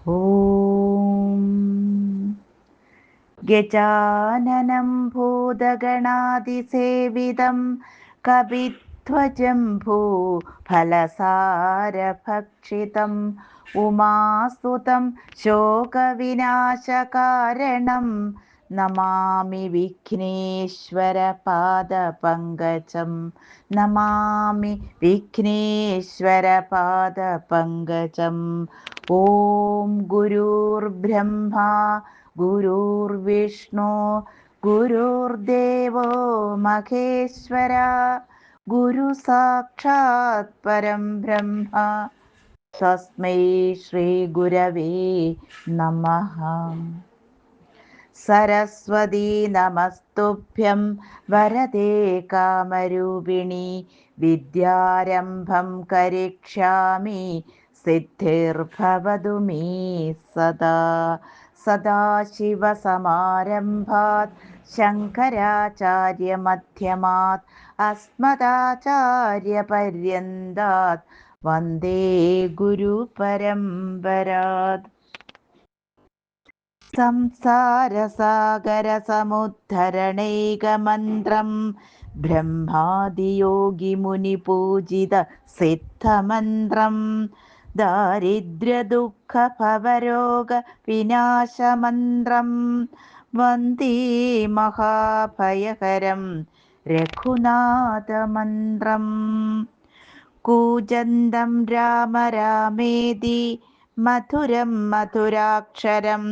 ഓം ഗജാനനം ഭൂതഗണാതിസേവിതം കപിധ്വജം ഭൂഫലസാരഭക്ഷിതം ഉമാസുതം ശോകവിനാശകാരണം നമാമി വിഘ്നേശ്വരപാദപങ്കജം. നമാമി വിഘ്നേശ്വരപാദപങ്കജം. ഓം ഗുരുർബ്രഹ്മ ഗുരുർവിഷ്ണു ഗുരുർദേവോ മഹേശ്വര ഗുരു സാക്ഷാത് പരം ബ്രഹ്മ തസ്മൈ ശ്രീ ഗുരവേ നമഃ. സരസ്വതീ നമസ്തുഭ്യം വരദേ കാമരൂപിണി വിദ്യാരംഭം കരിഷ്യാമി സിദ്ധിർഭവതു മേ സദാ. സദാശിവസമാരംഭാത് ശങ്കരാചാര്യമധ്യമാത് അസ്മദാചാര്യപര്യന്താത് വന്ദേ ഗുരുപരമ്പരാത്. സംസാരസാഗരസമുദ്ധരണൈകമന്ത്രം ബ്രഹ്മാദിയോഗിമുനിപൂജിത സിദ്ധമന്ത്രം ദാരിദ്ര്യദുഃഖഭവരോഗവിനാശമന്ത്രം വന്ദേ മഹാഭയഹരം രഘുനാഥമന്ത്രം. കൂജന്തം രാമ രാമേതി മധുരം മധുരാക്ഷരം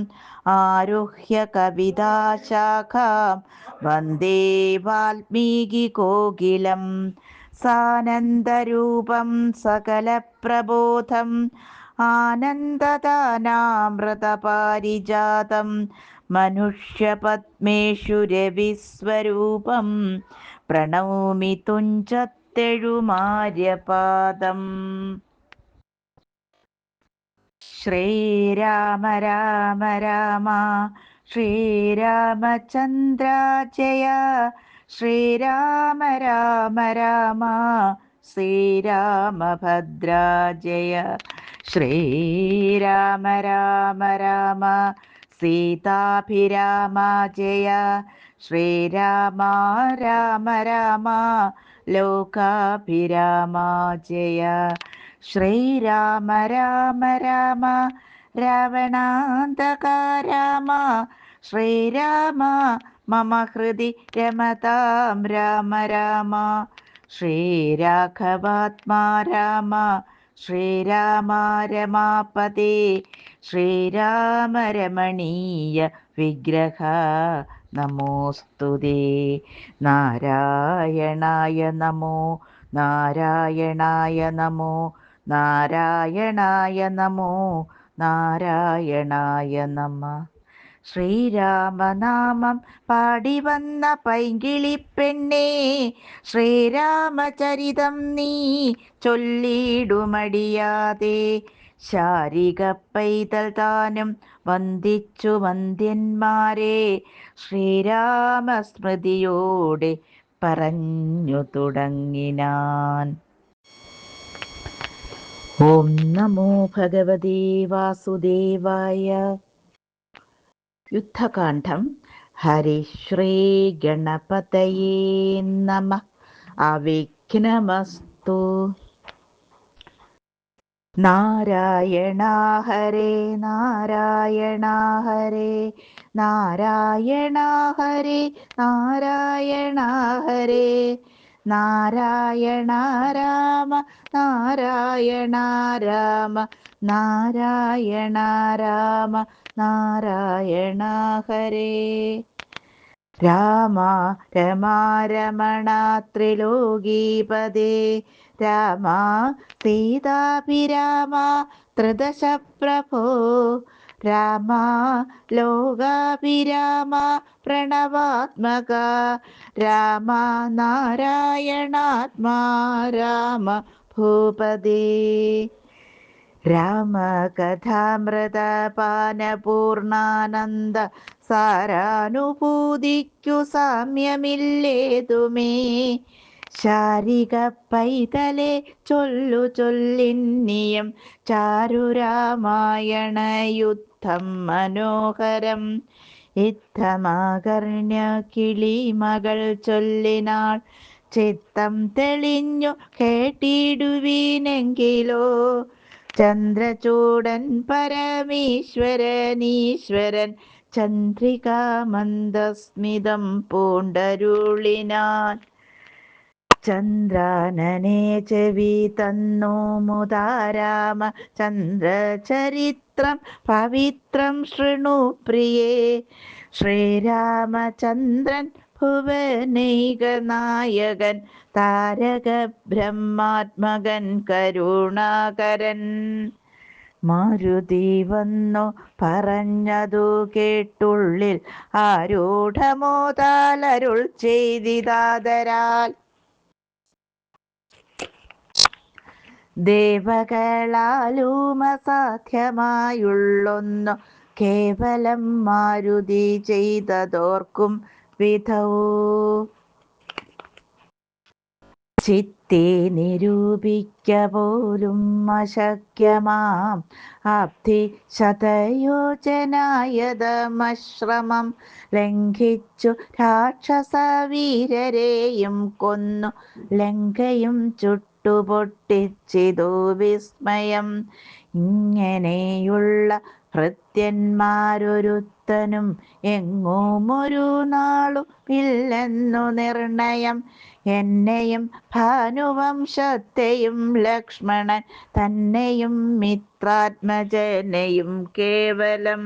ആരുഹ്യ കവിതാശാഖാം വന്ദേ വാൽമീകികോകിലം. സാനന്ദരൂപം സകലപ്രബോധം ആനന്ദദാനാമൃതപാരിജാതം മനുഷ്യപത്മേഷു രവിസ്വരൂപം പ്രണൗമി തുഞ്ചത്തെഴുമാര്യപാദം. ശ്രീരാമ രാമ രാമ ശ്രീരാമചന്ദ്ര ജയ. ശ്രീരാമ രാമ രാമ ശ്രീരാമഭദ്ര ജയ. ശ്രീരാമ രാമ രാമ സീതാഭിരാമ ജയ. ശ്രീരാമ രാമ രാമ ലോകാഭിരാമ ജയ. ശ്രീരാമ രാമ രാമ രാവണാന്തക രാമ. ശ്രീരാമ മമ ഹൃദി രമതാം രാമ രാമ. ശ്രീരാഘവാത്മാ രാമ. ശ്രീരാമ രമാപതേ. ശ്രീരാമ രമണീയ വിഗ്രഹ നമോസ്തുതേ. നാരായണായ നമോ നാരായണായ നമോ നാരായണായ നമോ നാരായണായ നമ. ശ്രീരാമനാമം പാടി വന്ന പൈങ്കിളിപ്പെണ്ണേ ശ്രീരാമചരിതം നീ ചൊല്ലിടുമടിയാതെ. ശാരിക പൈതൽ താനും വന്ദിച്ചു വന്ദ്യന്മാരെ ശ്രീരാമസ്മൃതിയോടെ പറഞ്ഞു തുടങ്ങിനാൻ. ഓം നമോ ഭഗവതേ വാസുദേവായ. യുദ്ധകാന്ഡം. ഹരിശ്രീ ഗണപതയേ നമഃ. അവിഘ്നമസ്തു. നാരായണ ഹരേ നാരായണ ഹരേ നാരായണ ഹരേ നാരായണ ഹരേ നാരായണ രാമ നാരായണ രാമ നാരായണ രാമ നാരായണ ഹരേ. രാമ രമാ രമണ ത്രിലോകീപദേ രാമ സീതാഭിരാമ ത്രിദശ പ്രഭോ. രാമ ലോകാഭിരാമ പ്രണവാത്മക. രാമ നാരായണാത്മാ രാമ ഭൂപദേ. രാമകഥാമൃതപാനപൂർണാനന്ദ സാരാനുഭൂതിക്കു സാമ്യമില്ലേതുമേ. ശാരിക പൈതലെ ചൊല്ലു ചൊല്ലിന്നിയം ചാരുരാമായണ യുദ്ധം മനോഹരം. യുദ്ധമാകർണ്യ കിളിമകൾ ചൊല്ലിനാൾ ചിത്തം തെളിഞ്ഞു കേട്ടിടുവീനെങ്കിലോ. ചന്ദ്രചൂടൻ പരമേശ്വരനീശ്വരൻ ചന്ദ്രികാമന്ദസ്മിതം പൂണ്ടരുളിനാൻ. ചന്ദ്രാനനെ ചെവി തന്നു മുതാ രാമ ചന്ദ്രചരിത്രം പവിത്രം ശൃണു പ്രിയേ. ശ്രീരാമചന്ദ്രൻ ഭുവനൈക നായകൻ താരക ബ്രഹ്മാത്മകൻ കരുണാകരൻ. മാരുതി വന്നു പറഞ്ഞതു കേട്ടുള്ളിൽ ആരൂഢമോതാലരുൾ ചെയ്തിതാദരാൽ. ദേവകളാലും അസാധ്യമായുള്ളൊന്നു കേവലം മാരുതി ചെയ്തതോർക്കും വിധൗ. ചിത്തി നിരൂപിക്ക പോലും അശക്യമാം ആബ്ധി ശതയോജനായതമശ്രമം ലംഘിച്ചു രാക്ഷസവീരരെയും കൊന്നു ലങ്കയും ചുട്ടുപൊട്ടിച്ചിതു വിസ്മയം. ഇങ്ങനെയുള്ള ഭൃത്യന്മാരൊരുത്തനും എങ്ങും ഒരു നാളും ഇല്ലെന്നു നിർണയം. എന്നെയും ഭാനുവംശത്തെയും ലക്ഷ്മണൻ തന്നെയും മിത്രാത്മജനെയും കേവലം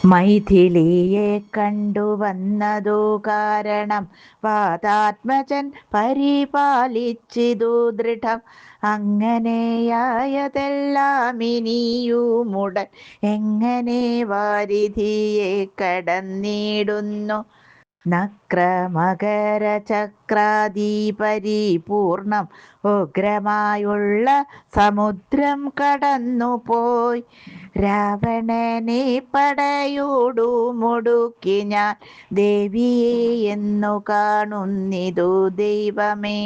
മൈഥിലിയെ കണ്ടുവന്നതു കാരണം വാതാത്മജൻ പരിപാലിച്ചിതു ദൃഢം. അങ്ങനെയായതെല്ലാം ഇനിയുമുടൻ എങ്ങനെ വാരിധിയെ കടന്നിടുന്നു. നക്രമകര ചക്രാദി പരിപൂർണം ഉഗ്രമായുള്ള സമുദ്രം കടന്നുപോയി രാവണനെ പടയോടു മുടുക്കി ഞാൻ ദേവിയെ എന്നു കാണുന്നിതു ദൈവമേ.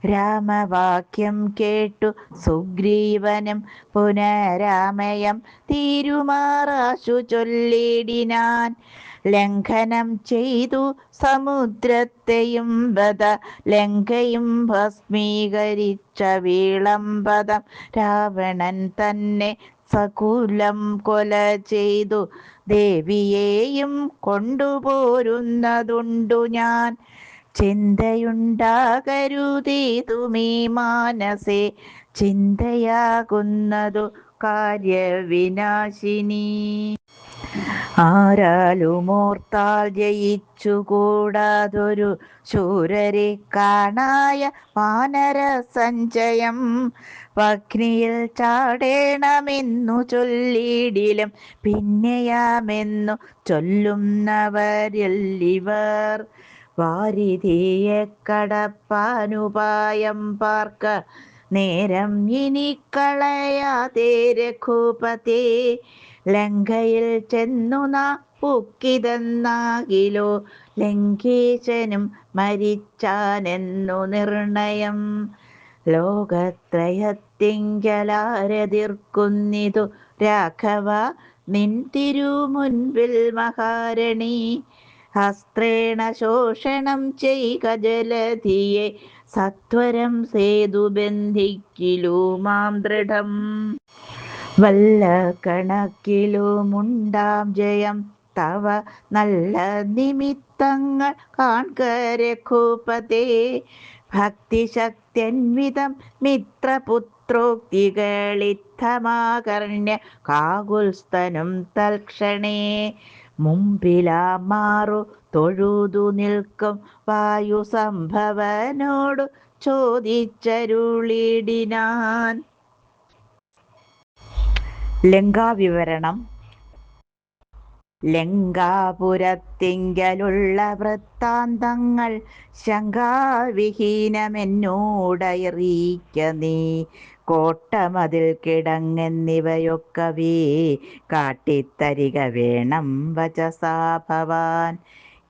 രാമവാക്യം കേട്ടു സുഗ്രീവനും പുനരാമയം തീരുമാറാശു ചൊല്ലിടിനാൻ. ലംഘനം ചെയ്തു സമുദ്രത്തെയും വധ ലങ്കയും ഭസ്മീകരിച്ച വിളംബദം. രാവണൻ തന്നെ സകുലം കൊല ചെയ്തു ദേവിയെയും കൊണ്ടുപോരുന്നതുണ്ടു ഞാൻ. ചിന്തയുണ്ടാകരുതേതുമീ മാനസേ ചിന്തയാകുന്നതു കാര്യവിനാശിനി. ആരാലുമോർത്താൽ ജയിച്ചുകൂടാതൊരു ശൂരരെ കാണായ വാനര സഞ്ചയം. അഗ്നിയിൽ ചാടേണമെന്നു ചൊല്ലിടിലും പിന്നെയാമെന്നു ചൊല്ലുന്നവരില്ലിവർ. വാരിധിയെ കടപ്പാനുപായം പാർക്ക നേരം ഇനി കളയാതെ രഘുപതേ. ലങ്കയിൽ ചെന്നു നാം പുക്കിതെന്നാകിലോ ലങ്കേശനും മരിച്ചാനെന്നു നിർണയം. ലോകത്രയത്തിങ്കലാരെതിർക്കുന്നിതു രാഘവ നിൻ തിരുമുൻപിൽ മഹാരണി. അസ്ത്രേണ ശോഷണം ചെയ്ക ജലധിയെ സത്വരം സേതു ബന്ധിക്കിലുമാം ദൃഢം. വല്ല കണക്കിലുമുണ്ടാം ജയം തവ നല്ല നിമിത്തങ്ങൾ കാൺക രഘുപതേ. ഭക്തിശക്തിയൻവിധം മിത്രപുത്രോക്തികളിത്തമാകർണ്യ കാകുൽസ്ഥനും തൽക്ഷണേ. മുമ്പിലാമാറു തൊഴുതു നിൽക്കും വായുസംഭവനോടു ചോദിച്ചരുളിടിനാൻ. ലങ്കാവിവരണം. ലങ്കാപുരത്തിങ്കലുള്ള വൃത്താന്തങ്ങൾ ശങ്കാവിഹീനമെന്നോടറിയിക്ക നീ. കോട്ടമതിൽ കിടങ്ങെന്നിവയൊക്കവേ കാട്ടിത്തരിക വേണം വചസാ ഭവാൻ.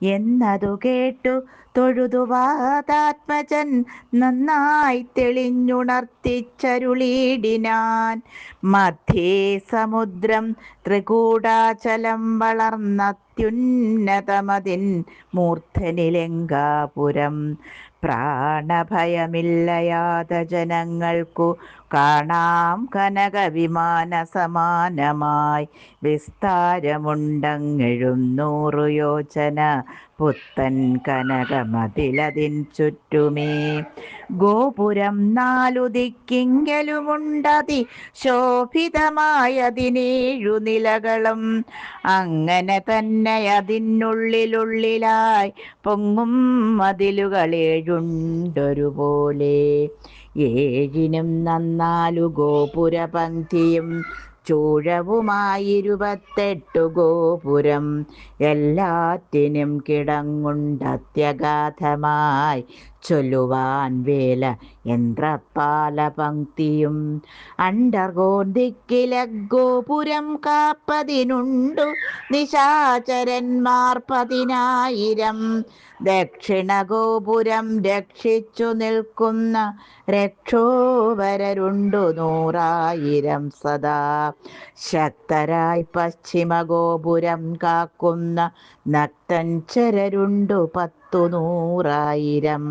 എന്നതു കേട്ടു തൊഴുതുവാതാത്മജൻ നന്നായി തെളിഞ്ഞുണർത്തിച്ചരുളീടിനാൻ. മധ്യേ സമുദ്രം ത്രികൂടാചലം വളർന്നത്യുന്നതമതിൻ മൂർധനിലങ്കാപുരം. പ്രാണഭയമില്ലയാത ജനങ്ങൾക്കു കാണാം കനകവിമാന സമാനമായി വിസ്താരമുണ്ടങ്ങെഴുന്നൂറു യോജന പുത്തൻ കനകമതിലതിൻ ചുറ്റുമേ. ഗോപുരം നാലു ദിക്കിങ്കലുമുണ്ടതി ശോഭിതമായതിനേഴു നിലകളും. അങ്ങനെ തന്നെ അതിനുള്ളിലുള്ളിലായി പൊങ്ങും മതിലുകളേഴുണ്ടൊരുപോലെ. ഏഴിനും നന്നാലു ഗോപുരപംക്തിയും ചൂഴവുമായിരുപത്തെട്ടു ഗോപുരം. എല്ലാറ്റിനും കിടങ്ങുണ്ടത്യഗാധമായി ചൊല്ലുവാൻ വേല യന്ത്രപ്പാല പംക്തിയും. അണ്ടർകോൺ ദിക്കിലെ ഗോപുരം കാപ്പതിനുണ്ടു നിശാചരന്മാർ 10,000. ദക്ഷിണഗോപുരം രക്ഷിച്ചു നിൽക്കുന്ന രക്ഷോവരരുണ്ടു 100,000 സദാ. ശക്തരായി പശ്ചിമഗോപുരം കാക്കുന്ന നക്തഞ്ചരരുണ്ടു 10,100,000.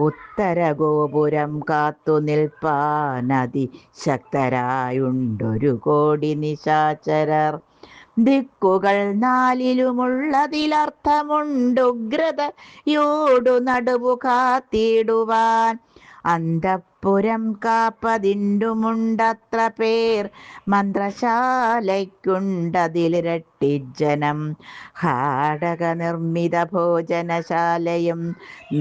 ഉത്തരഗോപുരം കാത്തു നിൽപ്പാനതി ശക്തരായുണ്ടൊരു കോടി നിശാചരർ. ദിക്കുകൾ നാലിലുമുള്ളതിലർത്ഥമുണ്ടുഗ്രതയോടു നടുവു കാത്തിടുവാൻ. അന്തഃപുരം കാപ്പതിൻ്റുമുണ്ടത്ര പേർ മന്ത്രശാലയ്ക്കുണ്ടതിലിരട്ടിജനം. ഹാടക നിർമ്മിത ഭോജനശാലയും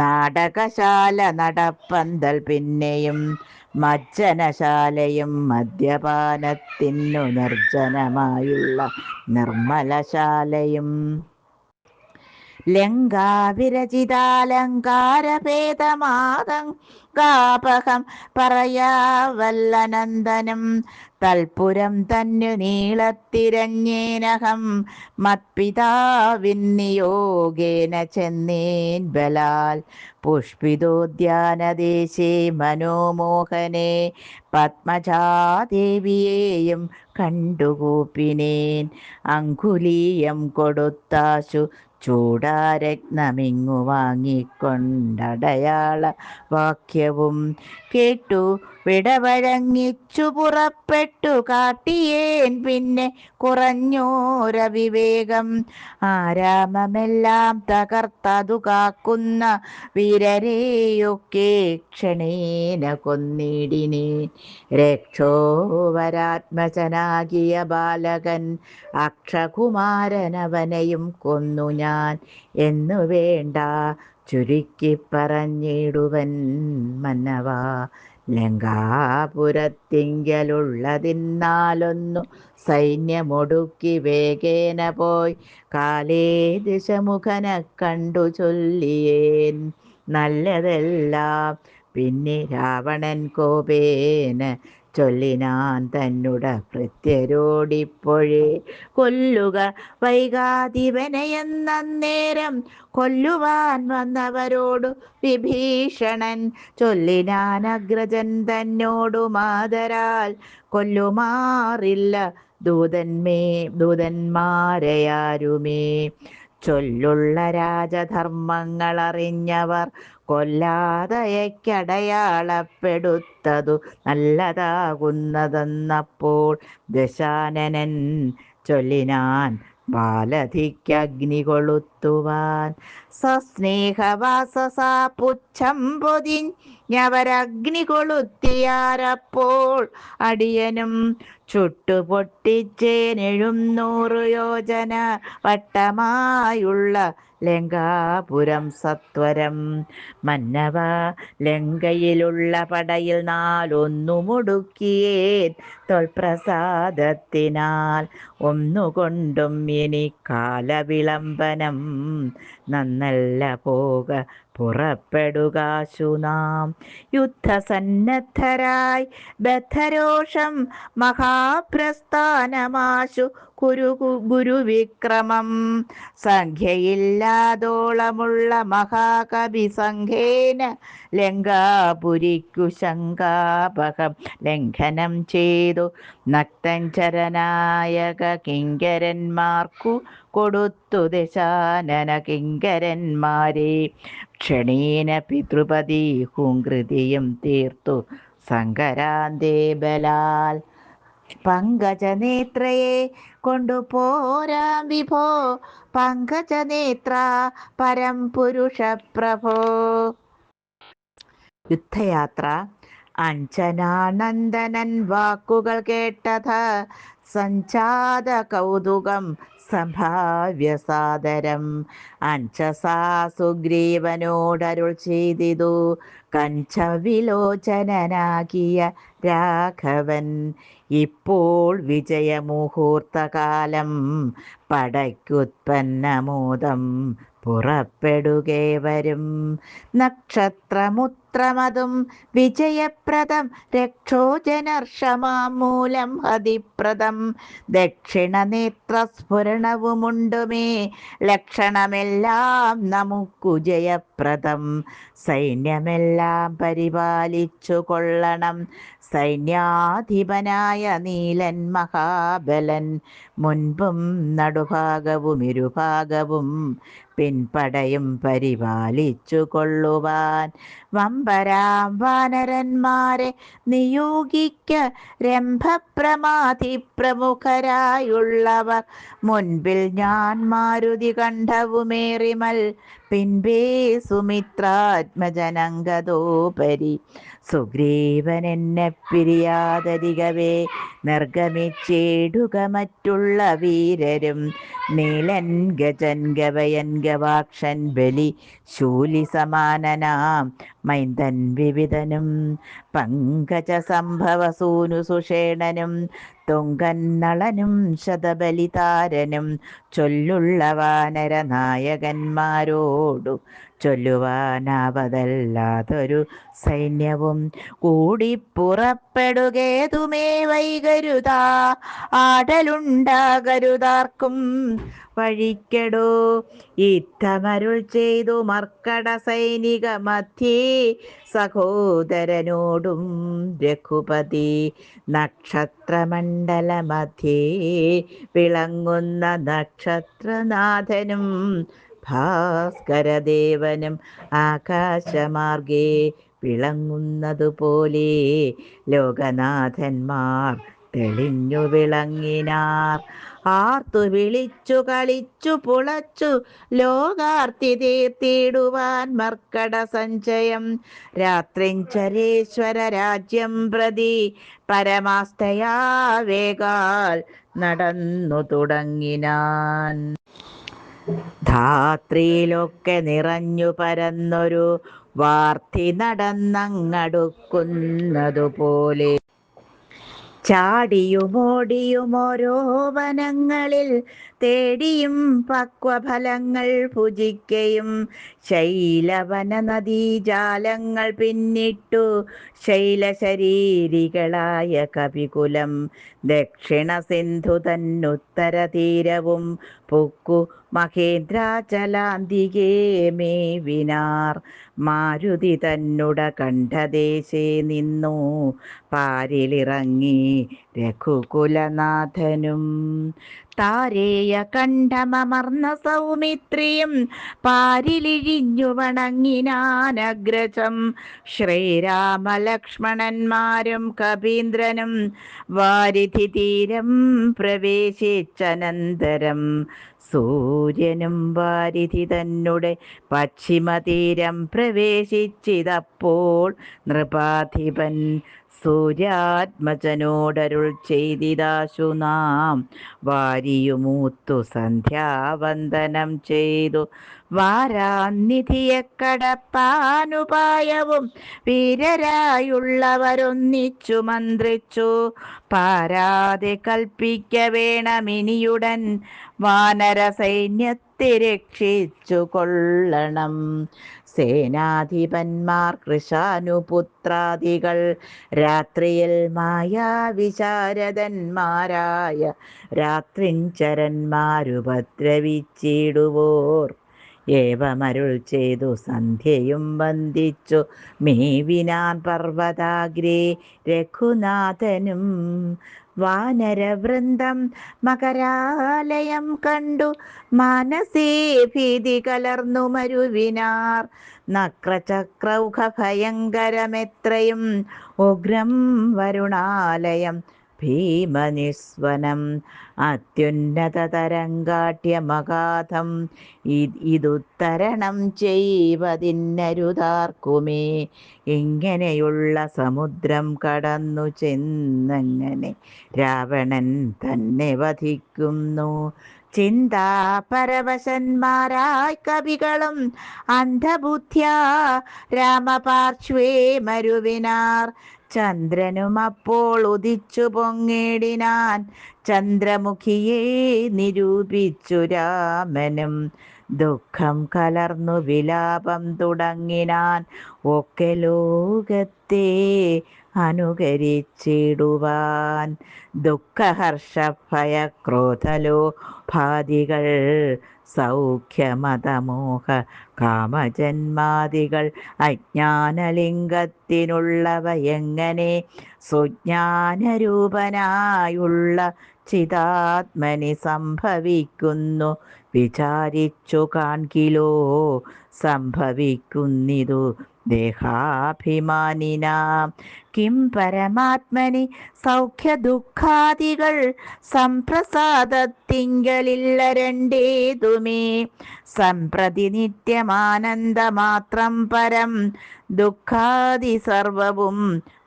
നാടകശാല നടപ്പന്തൽ പിന്നെയും മജ്ജനശാലയും മദ്യപാനത്തിനു നിർജ്ജനമായുള്ള നിർമ്മലശാലയും. ലങ്കാവിരചിതാലങ്കാരഭേദമാതങ്കാപഹം പറയാവല്ലനന്ദനം. തൽപുരം തന്നു നീളത്തിരഞ്ഞേനഹം മത്പിതാവിൻ നിയോഗേന ചെന്നേൻ ബലാൽ. പുഷ്പിതോദ്യാനദേശേ മനോമോഹനെ പത്മജാദേവിയെയും കണ്ടുകൂപ്പിനേൻ. അങ്കുലീയം കൊടുത്താശു ചൂടാരത്നമിങ്ങു വാങ്ങിക്കൊണ്ടടയാള വാക്യവും കേട്ടു വിടവഴങ്ങിച്ചു പുറപ്പെട്ടു കാട്ടിയേൻ പിന്നെ കുറഞ്ഞോരവിവേകം. ആരാമമെല്ലാം തകർത്തതു കാക്കുന്ന വീരരെയൊക്കെ ക്ഷണേന കൊന്നിടിനേൻ. രക്ഷോവരാത്മജനാകിയ ബാലകൻ അക്ഷകുമാരനവനെയും കൊന്നു ഞാൻ എന്നു വേണ്ട ചുരുക്കി പറഞ്ഞിടുവൻ മന്നവാ. ലങ്കാപുരത്തിങ്കലുള്ളതിന്നാലൊന്നു സൈന്യമൊടുക്കി വേഗേന പോയി കാലേ ദിശമുഖനെ കണ്ടു ചൊല്ലിയേൻ നല്ലതെല്ലാം. പിന്നെ രാവണൻ കോപേന ചൊല്ലിനാൻ തന്നുട ഭൃത്യരോടിപ്പോഴേ കൊല്ലുക വൈകാതിവനെയെന്നേരം. കൊല്ലുവാൻ വന്നവരോടു വിഭീഷണൻ ചൊല്ലിനാൻ അഗ്രജൻ തന്നോടു മാതരാൽ കൊല്ലുമാറില്ല ദൂതന്മാരെയാരുമേ. ചൊല്ലുള്ള രാജധർമ്മങ്ങളറിഞ്ഞവർ കൊല്ലാതയക്കടയാളപ്പെടുത്തതു നല്ലതാകുന്നതെന്നപ്പോൾ ദശാനനൻ ചൊല്ലിനാൻ ബാലധിക്കഗ്നി കൊളുത്തുവാൻ. സസ്നേഹവാസസാ പുച്ഛം പൊതിഞ്ഞവരഗ്നി കൊളുത്തിയാരപ്പോൾ അടിയനും ചുട്ടുപൊട്ടിച്ചേൻ 700 യോജന വട്ടമായുള്ള ലങ്കാപുരം സത്വരം. മന്നവ, ലങ്കയിലുള്ള പടയിൽ 4 മുടുക്കിയേൻ തൊൽപ്രസാദത്തിനാൽ. ഒന്നുകൊണ്ടും ഇനി കാലവിളംബനം നന്നല്ല പോക പുറപ്പെടുകാശു നാം. യുദ്ധസന്നദ്ധരായി ബദ്ധരോഷം മഹാപ്രസ്ഥാനമാശു ഗുരുവിക്രമം. സംഖ്യയില്ലാതോളമുള്ള മഹാകവി സംഘേന ലങ്കാപുരിക്കു ശങ്കാപകം ലംഘനം ചെയ്തു നക്തഞ്ചരനായക കിങ്കരന്മാർക്കു കൊടുത്തു ദശാനന കിങ്കരന്മാരെ. ക്ഷണേന പിതൃപതി ഹുങ്കൃതിയും തീർത്തു സങ്കരാന്തേ ബലാൽ. പങ്കജനേത്രയെ കൊണ്ടുപോരാം വിഭോ പങ്കജനേത്ര പരം പുരുഷ പ്രഭോ. യുദ്ധയാത്ര. അഞ്ജനാനന്ദനൻ വാക്കുകൾ കേട്ടത സഞ്ജാത കൗതുകം സംഭാവ്യ സാദരം. അഞ്ജസാ സുഗ്രീവനോടരുൾ ചെയ്തിതു കഞ്ചവിലോചനാകിയ രാഘവൻ. ഇപ്പോൾ വിജയമുഹൂർത്തകാലം പടയ്ക്കുത്പന്നമോദം പുറപ്പെടുകേവരും. നക്ഷത്രമുത്രമതും വിജയപ്രദം രക്ഷോജനർഷമാമൂലം ഹതിപ്രദം. ദക്ഷിണനേത്രസ്ഫുരണവുമുണ്ടുമേ ലക്ഷണമെല്ലാം നമുക്കു ജയപ്രദം. സൈന്യമെല്ലാം പരിപാലിച്ചു കൊള്ളണം സൈന്യാധിപനായ നീലൻ മഹാബലൻ. മുൻപും നടുഭാഗവും ഇരുഭാഗവും പിൻപടയും പരിപാലിച്ചു കൊള്ളുവാൻ വമ്പരാം വാനരന്മാരെ നിയോഗിക്ക. രംഭപ്രമാധി പ്രമുഖരായുള്ളവർ മുൻപിൽ ഞാൻ മാരുതി കണ്ഠവുമേറിമൽ പിൻപേ സുമിത്രാത്മജനങ്കതോപരി. സുഗ്രീവൻ എന്നെ പിരിയാതരികവേ നിർഗമിച്ചേടുക മറ്റുള്ള വീരരും. നീലൻ ഗജൻ ഗവയൻ ഗവാക്ഷൻ ബലി ശൂലി സമാനനാം മൈന്ദൻ വിവിധനും. പങ്കജ സംഭവ സൂനു സുഷേണനും തുങ്കൻ നളനും ശതബലിതാരനും. ചൊല്ലുള്ള വാനര നായകന്മാരോടു ചൊല്ലുവാനാവതല്ലാതൊരു സൈന്യവും കൂടി പുറപ്പെടുകേതുമേ വൈകരുതാ. ആടലുണ്ടാകരുതാർക്കും വഴിക്കെടോ. യുദ്ധമരുൾ ചെയ്തു മർക്കട സൈനിക മധ്യേ സഹോദരനോടും രഘുപതി. നക്ഷത്രമണ്ഡല മധ്യേ വിളങ്ങുന്ന നക്ഷത്രനാഥനും ഭാസ്കരദേവനും ആകാശമാർഗേ വിളങ്ങുന്നതുപോലെ ലോകനാഥന്മാർ തെളിഞ്ഞു വിളങ്ങിനാർ. ആർത്തു വിളിച്ചു കളിച്ചു പുളച്ചു ലോകാർത്തി തീർത്തിടുവാൻ മർക്കട സഞ്ചയം. രാത്രിഞ്ചരേശ്വര രാജ്യം പ്രതി പരമാസ്ഥയാ വേഗാൽ നടന്നു തുടങ്ങിനാൻ. ധാത്രിയിലൊക്കെ നിറഞ്ഞു പരന്നൊരു വാർത്തി നടന്നങ്ങടുക്കുന്നതുപോലെ ചാടിയുമോടിയും ഓരോ വനങ്ങളിൽ തേടിയും പക്വഫലങ്ങൾ ഭുജിക്കയും ശൈലവന നദീജാലങ്ങൾ പിന്നിട്ടു ശൈലശരീരികളായ കപികുലം. ദക്ഷിണ സിന്ധു തന്നുത്തര തീരവും പൊക്കു മഹേന്ദ്രാചലാന്തികേ മേവിനാർ. മാരുതി തന്നുട കണ്ഠദേശേ നിന്നു പാരിലിറങ്ങി രഘുകുലനാഥനും. താരേയ കണ്ഠമർന്ന സൗമിത്രിയും പാരിലിഴിഞ്ഞു വണങ്ങിനാനഗ്രജം. ശ്രീരാമലക്ഷ്മണന്മാരും കപീന്ദ്രനും വാരിധി തീരം പ്രവേശിച്ചനന്തരം സൂര്യനും വാരിധി തന്നെ പശ്ചിമതീരം പ്രവേശിച്ചിതപ്പോൾ നൃപാധിപൻ സൂര്യാത്മജനോടരുൾ ചെയ്തിതാശു നാം. വാരിയുമൂത്തു സന്ധ്യാവന്ദനം ചെയ്തു വാരാനിധിയെ കടപ്പാനുപായവും വീരരായുള്ളവരൊന്നിച്ചു മന്ത്രിച്ചു. പാരാതെ കൽപ്പിക്ക വേണമിനിയുടൻ വാനര സൈന്യത്തെ രക്ഷിച്ചു കൊള്ളണം. സേനാധിപന്മാർ കൃശാനുപുത്രാദികൾ രാത്രിയിൽ മായാവിശാരദന്മാരായ രാത്രിഞ്ചരന്മാരുപദ്രവിച്ചിടുവോർ ഏവമരുൾ ചെയ്തു സന്ധ്യയും വന്ദിച്ചു മേവിനാൻ പർവ്വതാഗ്രേ രഘുനാഥനും. വാനരവൃന്ദം മകരാലയം കണ്ടു മാനസേ ഭീതി കലർന്നു മരുവിനാർ. നക്രചക്രൗഘ ഭയങ്കരമെത്രയും ഉഗ്രം വരുണാലയം ഭീമനിസ്വനം അത്യുന്നത തരംഗാട്യമഗാധം ഇതുത്തരണം ചെയ്വതിന്നരുതാർക്കുമേ. ഇങ്ങനെയുള്ള സമുദ്രം കടന്നു ചെന്നങ്ങനെ രാവണൻ തന്നെ വധിക്കുന്നു. ചിന്താപരവശന്മാരായി കവികളും അന്ധബുദ്ധ്യാ രാമപാർശ്വേ മരുവിനാർ. ചന്ദ്രനും അപ്പോൾ ഉദിച്ചു പൊങ്ങിടിനാൻ ചന്ദ്രമുഖിയെ നിരൂപിച്ചു രാമനും. ദുഃഖം കലർന്നു വിലാപം തുടങ്ങിനാൻ ഒക്കെ ലോകത്തെ അനുകരിച്ചിടുവാൻ. ദുഃഖഹർഷഭയക്രോധലോഭാദികൾ സൗഖ്യമതമോഹ കാമജന്മാദികൾ അജ്ഞാനലിംഗത്തിനുള്ളവ എങ്ങനെ സുജ്ഞാനരൂപനായുള്ള ചിതാത്മനി സംഭവിക്കുന്നു വിചാരിച്ചു കാൺകിലോ. സംഭവിക്കുന്നിതു ദേഹാഭിമാനിനാം കിം പരമാത്മനി സൗഖ്യദുഃഖാദികൾ സംപ്രസാദത്തിങ്കലില്ല രണ്ടേതുമേ. സംപ്രതി നിത്യമാനന്ദമാത്രം പരം ദുഃഖാദി സർവവും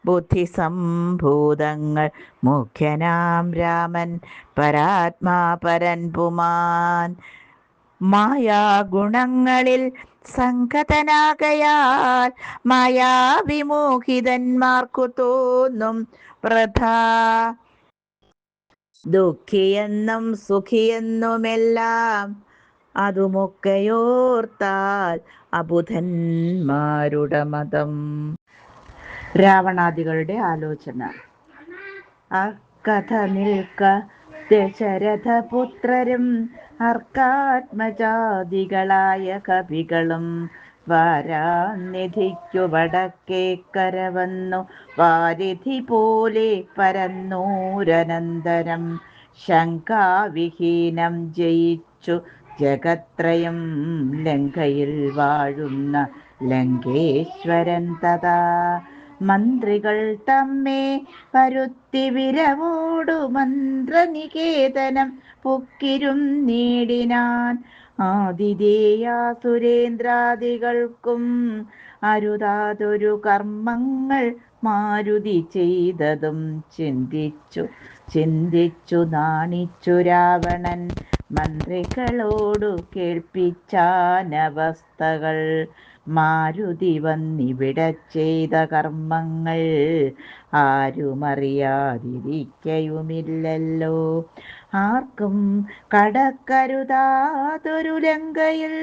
ബുദ്ധിസംഭൂതങ്ങൾ. മുഖ്യനാം രാമൻ പരാത്മാ പരൻ പുമാൻ മായാഗുണങ്ങളിൽ സംഗതനാകയാൽ മായാവിമോഹിതന്മാർക്കു തോന്നും വൃഥാ. ദുഃഖിയെന്നും സുഖിയെന്നുമെല്ലാം അതുമൊക്കെയോർത്താൽ അബുധന്മാരുടെ മതം. രാവണാദികളുടെ ആലോചന. അക്കഥ നിൽക്ക ദശരഥപുത്രരും അർക്കാത്മജാതികളായ കവികളും വാരാനിധിക്കു വടക്കേക്കര വന്നു വാരിധി പോലെ പരന്നൂരനന്തരം ശങ്കാവിഹീനം ജയിച്ചു ജഗത്രയം ലങ്കയിൽ വാഴുന്ന ലങ്കേശ്വരൻ തഥാ. മന്ത്രികൾ തമ്മേ വരുത്തി വിരവോടു മന്ത്രനികേതനം പുക്കിരും നേടിനാൻ. ആതിഥേയാസുരേന്ദ്രാദികൾക്കും അരുതാതൊരു കർമ്മങ്ങൾ മാരുതി ചെയ്തതും ചിന്തിച്ചു നാണിച്ചു രാവണൻ മന്ത്രികളോടു കേൾപ്പിച്ചാനവസ്ഥകൾ. മാരുതി വന്നിവിടെ ചെയ്ത കർമ്മങ്ങൾ ആരുമറിയാതിരിക്കയുമില്ലല്ലോ. ആർക്കും കടക്കരുതാതൊരു ലങ്കയിൽ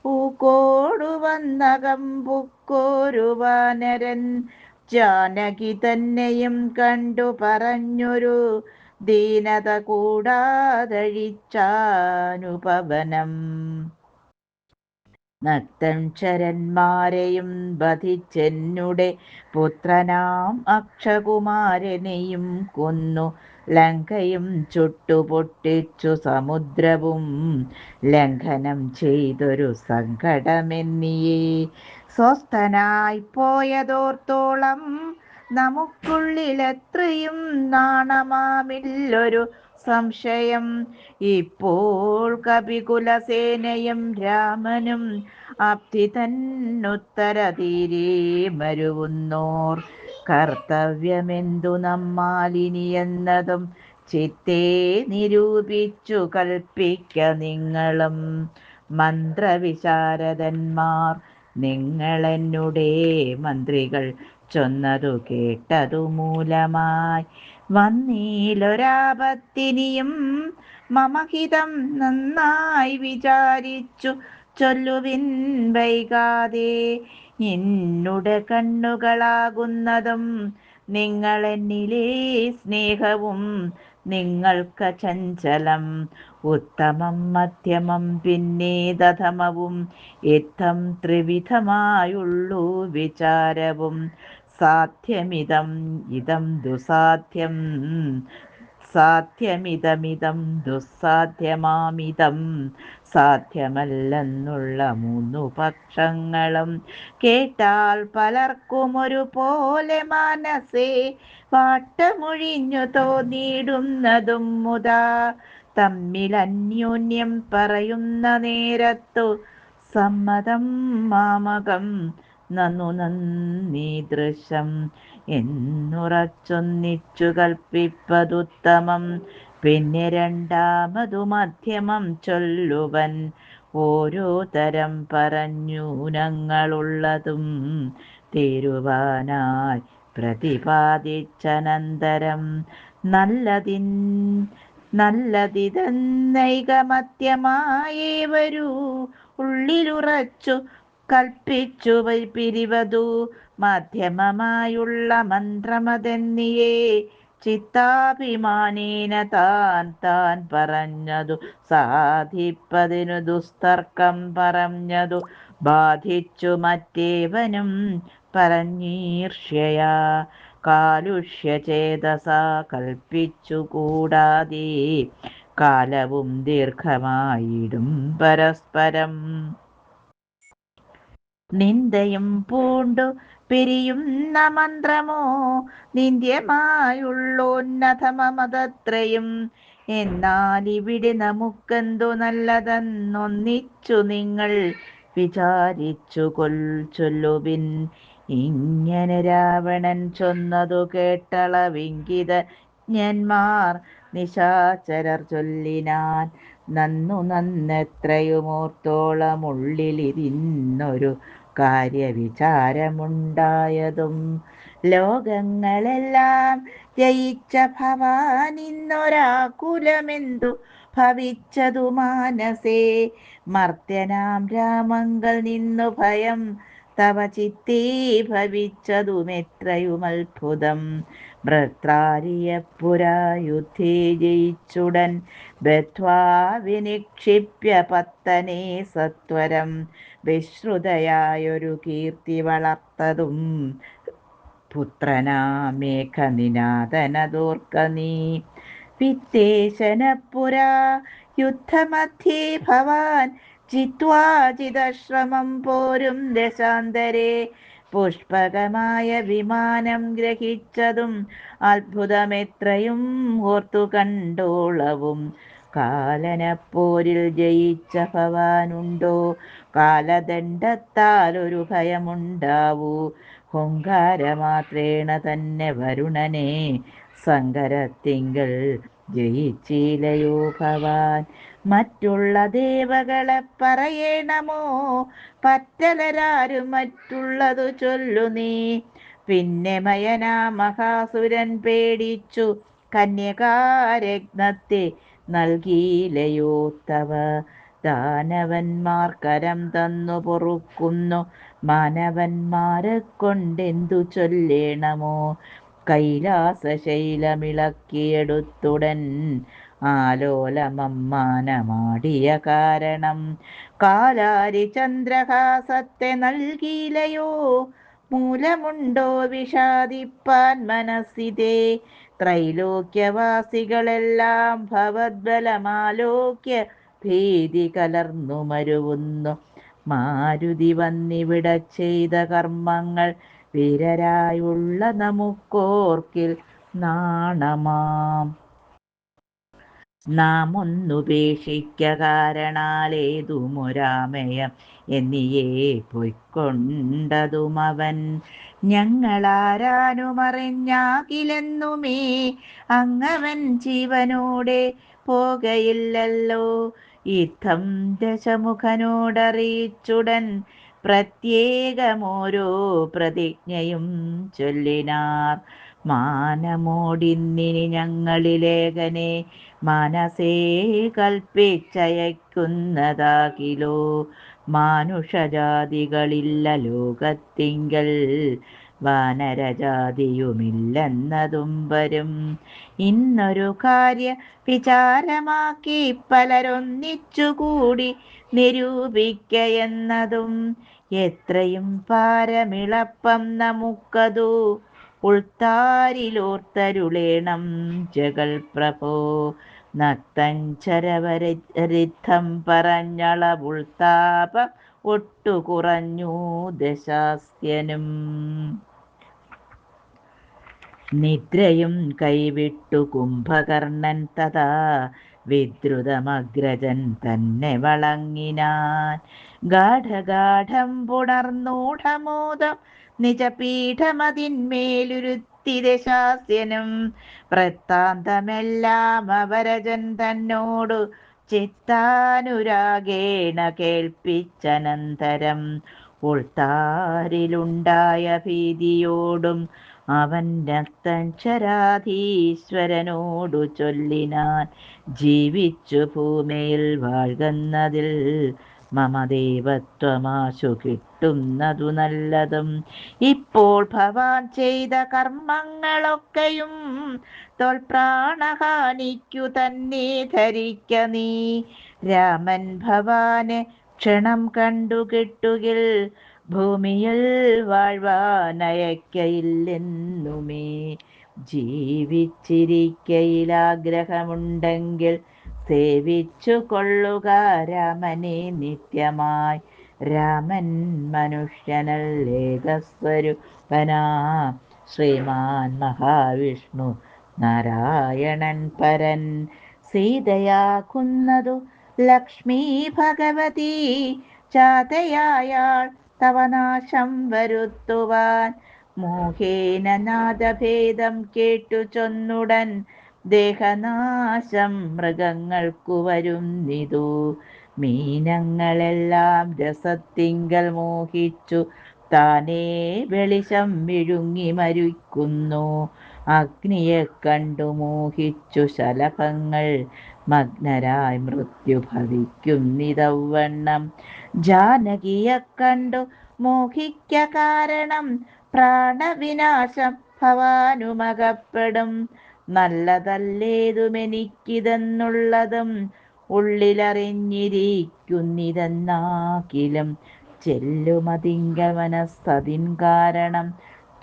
ഊക്കോടു വന്നകം പുക്കോരു വാനരൻ. ജാനകി തന്നെയും കണ്ടു പറഞ്ഞൊരു ദീനത കൂടാതഴിച്ചാനുപവനം. നക്തഞ്ചരന്മാരെയും വധിച്ചെന്നുടെ പുത്രനാം അക്ഷകുമാരനെയും കൊന്നു ലങ്കയും ചുട്ടുപൊട്ടിച്ചു സമുദ്രവും ലംഘനം ചെയ്തൊരു സങ്കടമെന്നിയേ. സ്വസ്ഥനായി പോയതോർത്തോളം നമുക്കുള്ളിലെത്രയും നാണമാമില്ലൊരു സംശയം. ഇപ്പോൾ കപികുലസേനയും രാമനും അബ്ധി തന്നുത്തരതീരേ മരുവുന്നോർ. കർത്തവ്യമെന്തു നമ്മാലിനിയെന്നതും ചിത്തേ നിരൂപിച്ചു കൽപ്പിക്ക നിങ്ങളും. മന്ത്രവിശാരദന്മാർ നിങ്ങളെന്നുടെ മന്ത്രികൾ ചൊന്നതു കേട്ടതു മൂലമായി വന്നീലൊരാപത്തിനിയും മമഹിതം നന്നായി വിചാരിച്ചു ചൊല്ലുവിൻ വൈകാതെ. എന്നുടെ കണ്ണുകളാകുന്നതും നിങ്ങളെന്നിലെ സ്നേഹവും നിങ്ങൾക്ക് ചഞ്ചലം. ഉത്തമം മധ്യമം പിന്നെ ദധമവും യുദ്ധം ത്രിവിധമായുള്ളൂ വിചാരവും. സാധ്യമിതം ഇതം ദുസാധ്യം, സാധ്യമിതമിതം ദുസ്സാധ്യമാമിതം സാധ്യമല്ലെന്നുള്ള മൂന്നു പക്ഷങ്ങളും കേട്ടാൽ പലർക്കും ഒരുപോലെ മനസ്സേ വാട്ടമൊഴിഞ്ഞു തോന്നിയിടുന്നതും മുതാ. തമ്മിൽ അന്യോന്യം പറയുന്ന നേരത്തു സമ്മതം മാമകം നന്നു നന്ദീദൃശം എന്നുറച്ചൊന്നിച്ചു കൽപ്പിപ്പതുത്തമം. പിന്നെ രണ്ടാമതു മധ്യമം ചൊല്ലുവൻ ഓരോ തരം പറഞ്ഞൂനങ്ങളുള്ളതും തീരുവാനായി പ്രതിപാദിച്ചനന്തരം. നല്ലതിതെന്നൈകമത്യമായേ വരൂ ഉള്ളിലുറച്ചു കൽപ്പിച്ചു പിരിവതു. മധ്യമമായുള്ള മന്ത്രമതെന്നിയേ ചിത്താഭിമാനേന താൻ താൻ പറഞ്ഞതു സാധിപ്പതിനു ദുസ്തർക്കം പറഞ്ഞതു ബാധിച്ചു മറ്റേവനും പറഞ്ഞീർഷ്യയാ. കാലുഷ്യചേതസാ കൽപ്പിച്ചു കൂടാതെ കാലവും ദീർഘമായിടും പരസ്പരം. നിന്ദയും പൂണ്ടു പിരിയുന്ന മന്ത്രമോ നിന്ദ്യമായുള്ളോന്നതമതത്രയും. എന്നാൽ ഇവിടെ നമുക്കെന്തു നല്ലതെന്നൊന്നിച്ചു നിങ്ങൾ വിചാരിച്ചു ചൊല്ലുവിൻ. ഇങ്ങനെ രാവണൻ ചൊന്നതു കേട്ടളവിങ്കിതജ്ഞന്മാർ നിശാചരർ ചൊല്ലിനാൻ. നന്നെത്രയുമോർത്തോളമുള്ളിലിരുന്നൊരു കാര്യവിചാരമുണ്ടായതും. ലോകങ്ങളെല്ലാം ജയിച്ച ഭവാനിന്നൊരാകുലമെന്തു ഭവിച്ചതു മാനസേ. മർത്യനാം രാമങ്കൽ നിന്നു ഭയം തവ ചിത്തേ ഭവിച്ചതുമെത്രയുമത്ഭുതം. ഭ്രത്രാരിയെപ്പുരാ യുദ്ധേ ജയിച്ചുടൻ ബദ്ധ്വാ വിനിക്ഷിപ്യ പത്തനെ സത്വരം. വിശ്രുതയായൊരു കീർത്തി വളർത്തതും പുത്രനാമേഘനിനാദനദോർക്ക നീ. വിത്തേശനപ്പുരാ യുദ്ധമധ്യേ ഭവാൻ ജിത്വാ ജിതശ്രമം പോരും ദശാന്തരേ. പുഷ്പകമായ വിമാനം ഗ്രഹിച്ചതും അത്ഭുതമെത്രയും ഓർത്തു കണ്ടോളവും. കാലനപ്പോരിൽ ജയിച്ച ഭവാനുണ്ടോ കാലദണ്ഡത്താൽ ഒരു ഭയമുണ്ടാവൂ. ഹുങ്കാരമാത്രേണ തന്നെ വരുണനെ സങ്കരത്തിങ്കൽ ജയിച്ചിലയോ ഭവാൻ. മറ്റുള്ള ദേവകളെ പറയണമോ പറ്റലരാരും മറ്റുള്ളതു ചൊല്ലു നീ. പിന്നെ മയനാ മഹാസുരൻ പേടിച്ചു കന്യകാരത്നത്തെ നൽകിയിലയോ തവ. ദാനവന്മാർ കരം തന്നു പൊറുക്കുന്നു മാനവന്മാരെ കൊണ്ടെന്തു ചൊല്ലേണമോ. കൈലാസശൈലമിളക്കിയെടുത്തുടൻ ആലോലമമ്മാനമാടിയ കാരണം. കാലാരി ചന്ദ്രഹാസത്തെ നൽകിയിലയോ മൂലമുണ്ടോ വിഷാദിപ്പാൻ മനസ്സിതേ. ത്രൈലോക്യവാസികളെല്ലാം ഭവദ്ബലമാലോക്യ ഭീതി കലർന്നു മരുവുന്നു. മാരുതി വന്നിവിട ചെയ്ത കർമ്മങ്ങൾ വീരരായുള്ള നമുക്കോർക്കിൽ നാണമാം. നാം ഒന്നുപേക്ഷിക്ക കാരണാലേതുമൊരാമയം എന്നിയേ പൊയ്ക്കൊണ്ടതുമവൻ. ഞങ്ങളാരാനുമറിഞ്ഞാകിലെന്നുമേ അങ്ങവൻ ജീവനോടെ പോകയില്ലല്ലോ. യുദ്ധം ദശമുഖനോടറിയിച്ചുടൻ പ്രത്യേകമോരോ പ്രതിജ്ഞയും ചൊല്ലിനാർ. മാനമോടിന്നിനി ഞങ്ങളിലേഖനെ മനസ്സേ കൽപ്പിച്ചയക്കുന്നതാകിലോ. മാനുഷജാതികളില്ല ലോകത്തിങ്കൽ, വാനരജാതിയുമില്ലെന്നതും വരും. ഇന്നൊരു കാര്യ വിചാരമാക്കി പലരൊന്നിച്ചുകൂടി നിരൂപിക്കയെന്നതും എത്രയും പാരമിളപ്പം നമുക്കതു ഉൾത്താരിലോർത്തരുളേണം ജഗൽപ്രഭോ. നക്തഞ്ചരവരിദ്ധം പറഞ്ഞളവുൾത്താപം ഒട്ടു കുറഞ്ഞു ദശാസ്യനും. നിദ്രയും കൈവിട്ടു കുംഭകർണൻ തഥാ വിദ്രുതമഗ്രജൻ തന്നെ വളങ്ങിനാൻ. ഗാഠഗാഠം പുണർന്നൂഢമോദം നിജപീഠമതിന്മേലുരുത്തി ദശാസ്യനും. വൃത്താന്തമെല്ലാം അവരജൻ തന്നോടു ചിത്താനുരാഗേണ കേൾപ്പിച്ചനന്തരം ഉൾത്താരിലുണ്ടായ ഭീതിയോടും അവൻ രക്തഞ്ചരാധീശ്വരനോടു ചൊല്ലിനാൻ. ജീവിച്ചു ഭൂമിയിൽ വാഴുന്നതിൽ മമ ദേവത്വമാശു കിട്ടുന്നതു നല്ലതും. ഇപ്പോൾ ഭവാൻ ചെയ്ത കർമ്മങ്ങളൊക്കെയും തൊൽപ്രാണഹാനിക്കു തന്നെ ധരിക്ക നീ. രാമൻ ഭവാനെ ക്ഷണം കണ്ടു കിട്ടുകിൽ ഭൂമിയിൽ വാഴ്വാനയക്കയില്ലെന്നുമേ. ജീവിച്ചിരിക്കയിലാഗ്രഹമുണ്ടെങ്കിൽ സേവിച്ചു കൊള്ളുക രാമനെ നിത്യമായി. രാമൻ മനുഷ്യനല്ലേകസ്വരൂപനാം ശ്രീമാൻ മഹാവിഷ്ണു നാരായണൻ പരൻ. സീതയാകുന്നതു ലക്ഷ്മീ ഭഗവതി, ജാതയായാൾ തവ നാശം വരുത്തുവാൻ. മോഹേന നാദഭേദം കേട്ടു ചൊന്നുടൻ ദേഹനാശം മൃഗങ്ങൾക്കു വരുന്നിതു. മീനങ്ങളെല്ലാം രസത്തിങ്കൽ മോഹിച്ചു താനേ വെളിച്ചം വിഴുങ്ങി മരിക്കുന്നു. അഗ്നിയെ കണ്ടു മോഹിച്ചു ശലഭങ്ങൾ മഗ്നരായി മൃത്യു ഭവിക്കുന്നിതവണ്ണം. ജാനകിയെ കണ്ടു മോഹിക്ക കാരണം പ്രാണവിനാശം ഭവാനുമകപ്പെടും. നല്ലതല്ലേതുമെനിക്കിതെന്നുള്ളതും ഉള്ളിലറിഞ്ഞിരിക്കുന്നിതെന്നാകിലും ചെല്ലുമതിങ്കൽ മനസ്സതിൻ കാരണം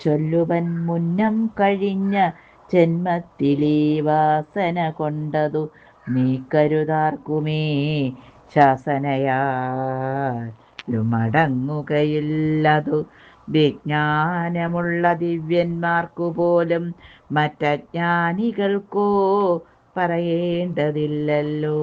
ചൊല്ലുവൻ മുന്നം കഴിഞ്ഞ ജന്മത്തിലീ വാസന കൊണ്ടതു നീക്കരുതാർക്കുമേ. ശാസനയാലുമടങ്ങുകയില്ലതു വിജ്ഞാനമുള്ള ദിവ്യന്മാർക്കു പോലും, മറ്റജ്ഞാനികൾക്കോ പറയേണ്ടതില്ലല്ലോ.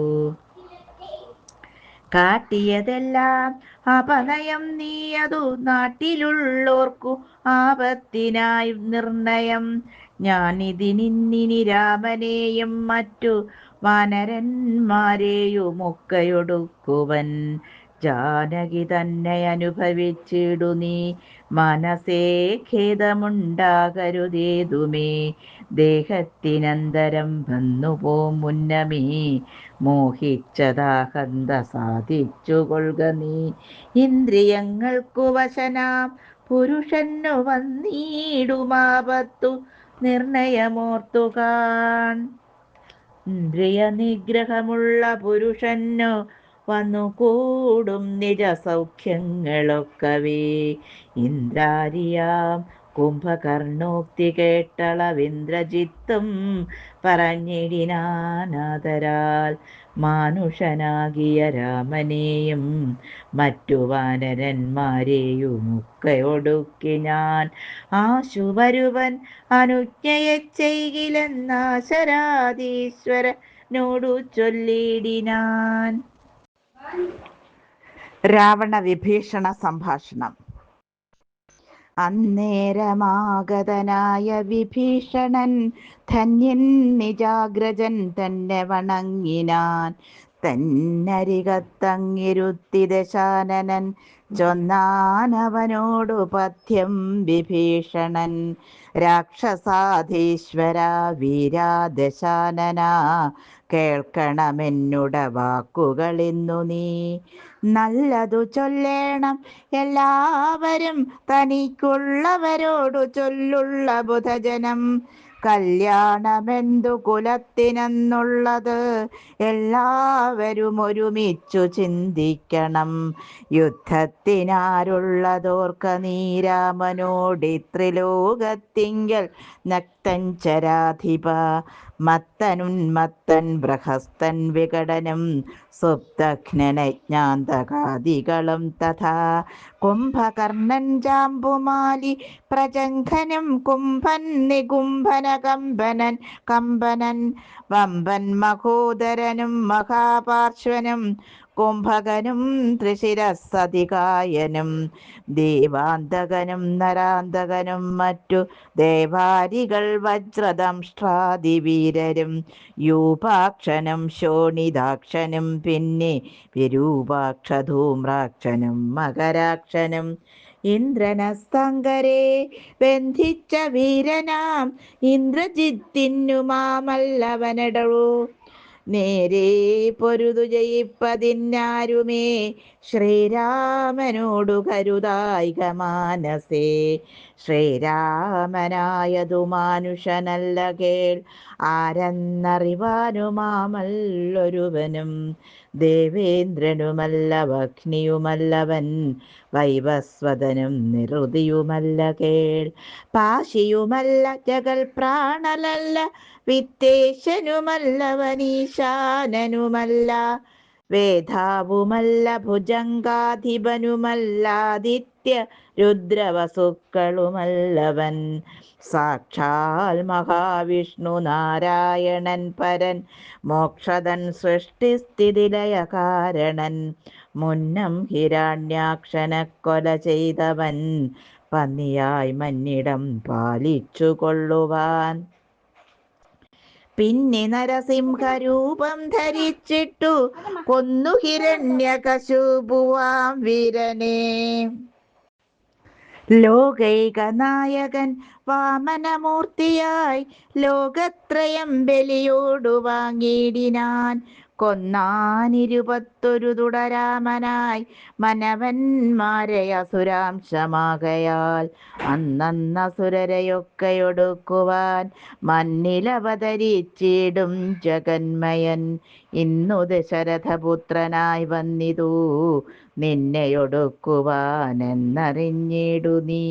കാട്ടിയതെല്ലാം അപനയം നീയതു നാട്ടിലുള്ളോർക്കു ആപത്തിനായി നിർണയം. ഞാനിതിനിന്നിനി രാമനെയും മറ്റു വാനരന്മാരെയുമൊക്കെയൊടുക്കുവൻ. ജാനകി തന്നെ അനുഭവിച്ചിടു നീ, മനസ്സേ ഖേദമുണ്ടാകരുതേതുമേ. ദേഹത്തിനന്തരം വന്നുപോം മുന്നമേ, മോഹിച്ചതാഹന്ത സാധിച്ചു കൊള്ളുക നീ. ഇന്ദ്രിയങ്ങൾക്കു വശനാം പുരുഷനു വന്നിടുമാപത്തു നിർണയമോർത്തുകാൺ. ഇന്ദ്രിയ നിഗ്രഹമുള്ള പുരുഷനു വന്നുകൂടും നിജസൗഖ്യങ്ങളൊക്കവേ. ഇന്ദ്രാരിയാം കുംഭകർണോക്തി കേട്ടളവിന്ദ്രജിത്തും പറഞ്ഞിടിനാനാദരാൽ. മാനുഷനാകിയ രാമനെയും മറ്റു വാനരന്മാരെയുമൊക്കെ ഒടുക്കി ഞാൻ ആശുവരുവൻ അനുജ്ഞയെ ചെയ്കിലെന്നാശരാധീശ്വരനോടു ചൊല്ലിടിനാൻ. രാവണ വിഭീഷണ സംഭാഷണം. അന്നേരമാഗതനായ വിഭീഷണൻ ധന്യൻ നിജാഗ്രജൻ തന്നെ വണങ്ങിനാൻ. തന്നരികത്തങ്ങിരുത്തി ദശാനനൻ ചൊന്നാനവനോടു പഥ്യം വിഭീഷണൻ. രാക്ഷസാധീശ്വര വീരാ ദശാനന, കേൾക്കണമെന്നുട വാക്കുകളിന്നു നീ. നല്ലതു ചൊല്ലേണം എല്ലാവരും, തനിക്കുള്ളവരോടു ചൊല്ലുള്ള ബുധജനം. കല്യാണമെന്തു കുലത്തിനെന്നുള്ളത് എല്ലാവരും ഒരുമിച്ചു ചിന്തിക്കണം. യുദ്ധത്തിനാരുള്ളതോർക്ക നീ രാമനോടിത്രിലോകത്തിങ്കൽ നക്തൻ ചരാധിപ. മത്തനുന്മത്തൻ ബൃഹസ്തൻ വികടനും സുപ്തഘ്നനജ്ഞാന്തകാദികളും തഥാ. കുംഭകർണൻ ജാമ്പുമാലി പ്രജംഘനും കുംഭൻ നികുംഭന കമ്പനൻ കമ്പനൻ. വമ്പൻ മഹോദരനും മഹാപാർശ്വനും കുംഭകനും ത്രിശിരസ്സതികായനും. ദേവാന്തകനും നരാന്തകനും മറ്റു ദേവാരികൾ വജ്രദംഷ്ട്രാദിവീരരും. യൂപാക്ഷനും ശോണിതാക്ഷനും പിന്നെ വിരൂപാക്ഷധൂമ്രാക്ഷനും മകരാക്ഷനും. ഇന്ദ്രനസ്തങ്കരെ ബന്ധിച്ച വീരനാം ഇന്ദ്രജിത്തിനു മാമല്ലവനെടൂ. നേരെ പൊരുതു ജയിപ്പതിന്നാരുമേ ശ്രീരാമനോടു കരുതായിക മാനസേ. ശ്രീരാമനായതു മാനുഷനല്ല കേൾ, ആരെന്നറിവാനുമാമല്ലൊരുവനും. ദേവേന്ദ്രനുമല്ല വഹ്നിയുമല്ലവൻ, വൈവസ്വതനും നിറുതിയുമല്ല കേൾ. പാശിയുമല്ല ജഗൽ പ്രാണലല്ല, വിത്തേശനുമല്ലവനീശാനനുമല്ല. വേധാവുമല്ല ഭുജംഗാധിപനുമല്ലാദിത്യ രുദ്രവസുക്കളുമല്ലവൻ. സാക്ഷാൽ മഹാവിഷ്ണു നാരായണൻ പരൻ, മോക്ഷദൻ സൃഷ്ടിസ്ഥിതിലയ കാരണൻ. മുന്നം ഹിരണ്യാക്ഷനെ കൊല ചെയ്തവൻ, പന്നിയായി മന്നിടം പാലിച്ചു കൊള്ളുവാൻ. പിന്നെ നരസിംഹരൂപം ധരിച്ചിട്ടു കൊന്നു ഹിരണ്യകശിപുവാം വീരനെ. ലോകൈകനായകൻ വാമനമൂർത്തിയായി ലോകത്രയം ബലിയോടു വാങ്ങിയിടിനാൻ. കൊന്നാൻ 21 തുടരാമനായി മനവന്മാരെ അസുരാംശമാകയാൽ. അന്നസുരരെയൊക്കെയൊടുക്കുവാൻ മണ്ണിലവതരിച്ചിടും ജഗന്മയൻ. ഇന്നു ദശരഥപുത്രനായി വന്നിതു നിന്നെയൊടുക്കുവാൻ എന്നറിഞ്ഞിടു നീ.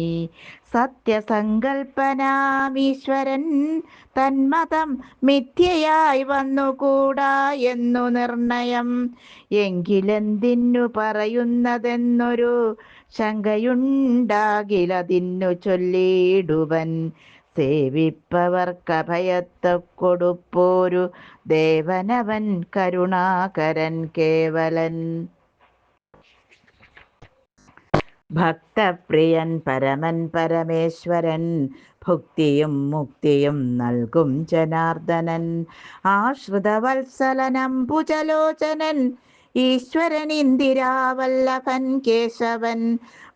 സത്യസങ്കൽപ്പനാമീശ്വരൻ തന്മതം മിഥ്യയായി വന്നുകൂടാ എന്നു നിർണയം. എങ്കിലെന്തിന്നു പറയുന്നതെന്നൊരു ശങ്കയുണ്ടാകിലതിന്നു ചൊല്ലിടുവൻ. സേവിപ്പവർക്കഭയത്തെ കൊടുപ്പോരു ദേവനവൻ, കരുണാകരൻ കേവലൻ. ഭക്തപ്രിയൻ പരമൻ പരമേശ്വരൻ, ഭുക്തിയും മുക്തിയും നൽകും ജനാർദ്ദനൻ. ആശ്രിതവത്സലനംബുജലോചനൻ, ഈശ്വരൻ ഇന്ദിരാവല്ലഭൻ കേശവൻ.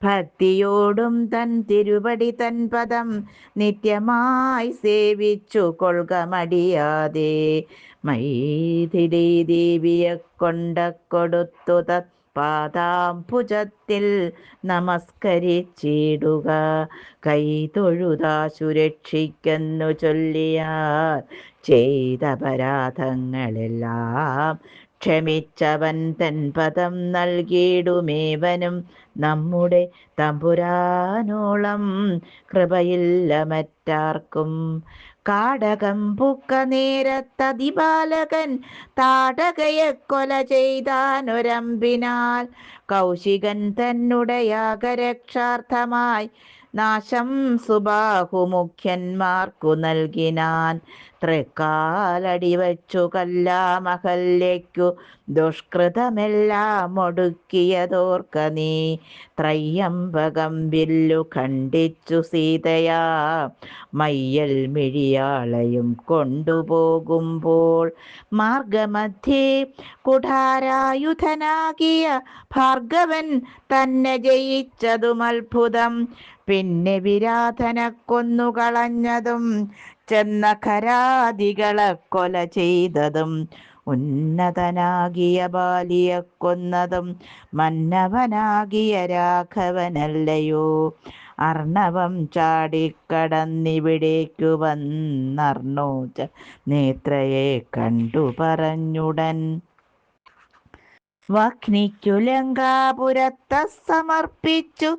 ഭക്തിയോടും തൻ തിരുവടി തൻ പദം നിത്യമായി സേവിച്ചു കൊൾക മടിയാതെ. മൈഥിലീ ദേവിയെ കൊണ്ടക്കൊടുത്തു തത് പാദാംബുജത്തിൽ നമസ്കരിച്ചിടുക. കൈതൊഴുതാശു രക്ഷിക്കെന്നു ചൊല്ലിയാൽ ചെയ്തപരാധങ്ങളെല്ലാം ക്ഷമിച്ചവൻ തൻ പദം നൽകിയിടുമേവനും. നമ്മുടെ തമ്പുരാനോളം കൃപയില്ല മറ്റാർക്കും. കാടകം പുക്ക നേരത്തതിബാലകൻ താടകയെ കൊല ചെയ്താനൊരമ്പിനാൽ. കൗശികൻ തന്നുടെ യാഗരക്ഷാർത്ഥമായി നാശം സുബാഹുമുഖ്യന്മാർക്കു നൽകിനാൻ. തൃക്കാലടിവച്ചു കല്ലാമഹല്യയ്ക്കു ദുഷ്കൃതമെല്ലാം ഒടുക്കിയതോർക്ക നീ. ത്രയ്യംബകം വില്ലു ഖണ്ഡിച്ചു സീതയാ മയ്യൽ മിഴിയാളയും കൊണ്ടുപോകുമ്പോൾ. മാർഗമധ്യേ കുഠാരായുധനാകിയ ഭാർഗവൻ തന്നെ ജയിച്ചതും അത്ഭുതം. പിന്നെ വിരാധനെ കൊന്നുകളഞ്ഞതും ചെന്ന ഖരാദികളെ കൊല ചെയ്തതും. ഉന്നതനാകിയ ബാലിയെ കൊന്നതും മന്നവനാകിയ രാഘവനല്ലയോ. അർണവം ചാടിക്കടന്നിവിടേക്കു വന്നർണോജ നേത്രയെ കണ്ടു പറഞ്ഞുടൻ. വഹ്നിക്കു ലങ്കാപുരത്ത സമർപ്പിച്ചു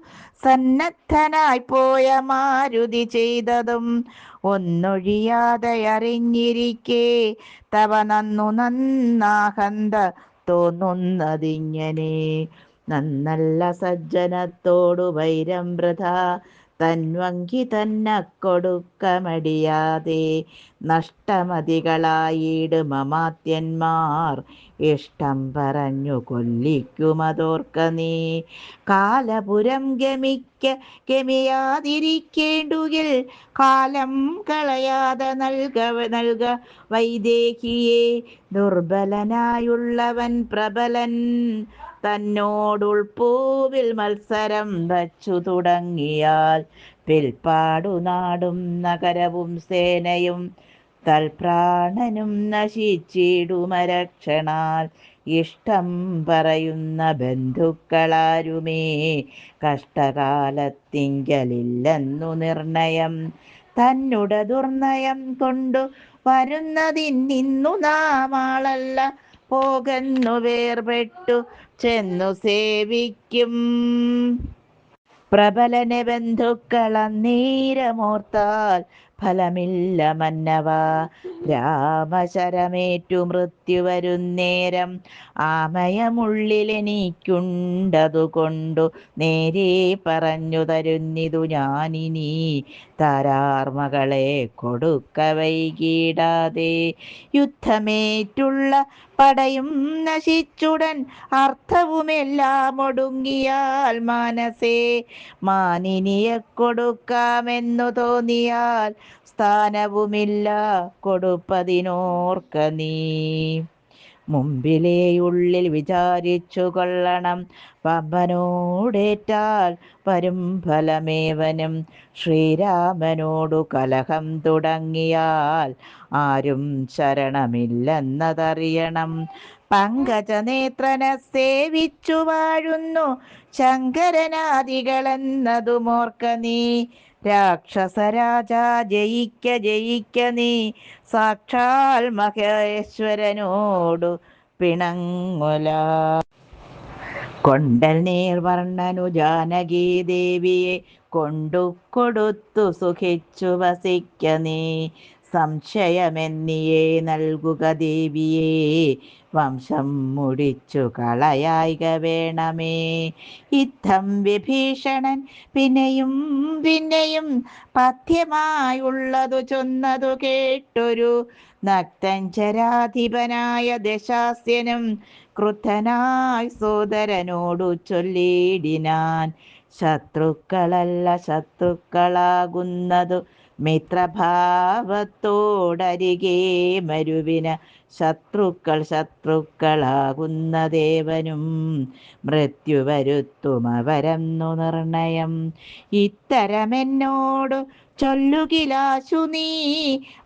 സന്നദ്ധനായി പോയ മാരുതി ചെയ്തതും ഒന്നൊഴിയാതെ അറിഞ്ഞിരിക്കേ തവ നന്നാഹന്ത തോന്നുന്നതിങ്ങനെ. നന്നല്ല സജ്ജനത്തോടു വൈരം വൃഥാ തന്വങ്കി തന്നെ കൊടുക്കമടിയാതെ. നഷ്ടമതികളായിട് മമാത്യന്മാർ ഇഷ്ടം പറഞ്ഞു കൊല്ലിക്കുമതോർക്ക നീ. കാലപുരം ഗമിയാതിരിക്കേണ്ടുകിൽ കാലം കളയാതെ നൽക വൈദേഹിയെ. ദുർബലനായുള്ളവൻ പ്രബലൻ തന്നോടുൾപ്പൂവിൽ മത്സരം വച്ചു തുടങ്ങിയാൽ പിൽപ്പാടു നാടും നഗരവും സേനയും തൽപ്രാണനും നശിച്ചിടുമരക്ഷണാൽ. ഇഷ്ടം പറയുന്ന ബന്ധുക്കളാരുമേ കഷ്ടകാലത്തിങ്കലില്ലെന്നു നിർണയം. തന്നുട ദുർനയം കൊണ്ടു വരുന്നതിന്നു നാം ആളല്ല പോകെന്നു വേർപെട്ടു ചെന്നു സേവിക്കും. പ്രബലനെ ബന്ധുക്കളന്നേരമോർത്താൽ ഫലമില്ല മന്നവ. രാമശരമേറ്റു മൃത്യു വരുന്നേരം ആമയമുള്ളിലെനിക്കുണ്ടതുകൊണ്ടു നേരെ പറഞ്ഞു തരുന്നിതു ഞാനിനി. താരാർമകളെ കൊടുക്ക വൈകിടാതെ. യുദ്ധമേറ്റുള്ള പടയും നശിച്ചുടൻ അർത്ഥവുമെല്ലാം ഒടുങ്ങിയാൽ മാനസേ. മാനിനിയെ കൊടുക്കാമെന്നു തോന്നിയാൽ സ്ഥാനവുമില്ല കൊടുപ്പതിനോർക്ക നീ. മുമ്പിലേ ഉള്ളിൽ വിചാരിച്ചു കൊള്ളണം പമ്പനോടേറ്റാൽ വരും ഫലമേവനും. ശ്രീരാമനോടു കലഹം തുടങ്ങിയാൽ ആരും ശരണമില്ലെന്നതറിയണം. പങ്കജനേത്രനെ സേവിച്ചു വാഴുന്നു ശങ്കരനാദികളെന്നതുമോർക്ക നീ. രാക്ഷസരാജാ ജയിക്ക നീ സാക്ഷാൽ മഹേശ്വരനോടു പിണങ്ങുല. കൊണ്ടൽ നീർവർണ്ണനു ജാനകീ ദേവിയെ കൊണ്ടു കൊടുത്തു സുഖിച്ചു വസിക്ക നീ. സംശയമെന്നിയെ നൽകുക ദേവിയെ വംശം മുടിച്ചു കളയായിക വേണമേ. യുദ്ധം വിഭീഷണൻ പിന്നെയും പിന്നെയും പഥ്യമായുള്ളതു ചൊന്നതു കേട്ടൊരു നക്തഞ്ചരാധിപനായ ദശാസ്യനും ക്രുദ്ധനായി സോദരനോടു ചൊല്ലിടിനാൻ. ശത്രുക്കളല്ല ശത്രുക്കളാകുന്നതു മിത്രഭാവത്തോടരികെ മരുവിന. ശത്രുക്കളാകുന്നദേവനും മൃത്യു വരുത്തുമവരെന്നു നിർണയം. ഇത്തരമെന്നോടു ചൊല്ലുകിലാശു നീ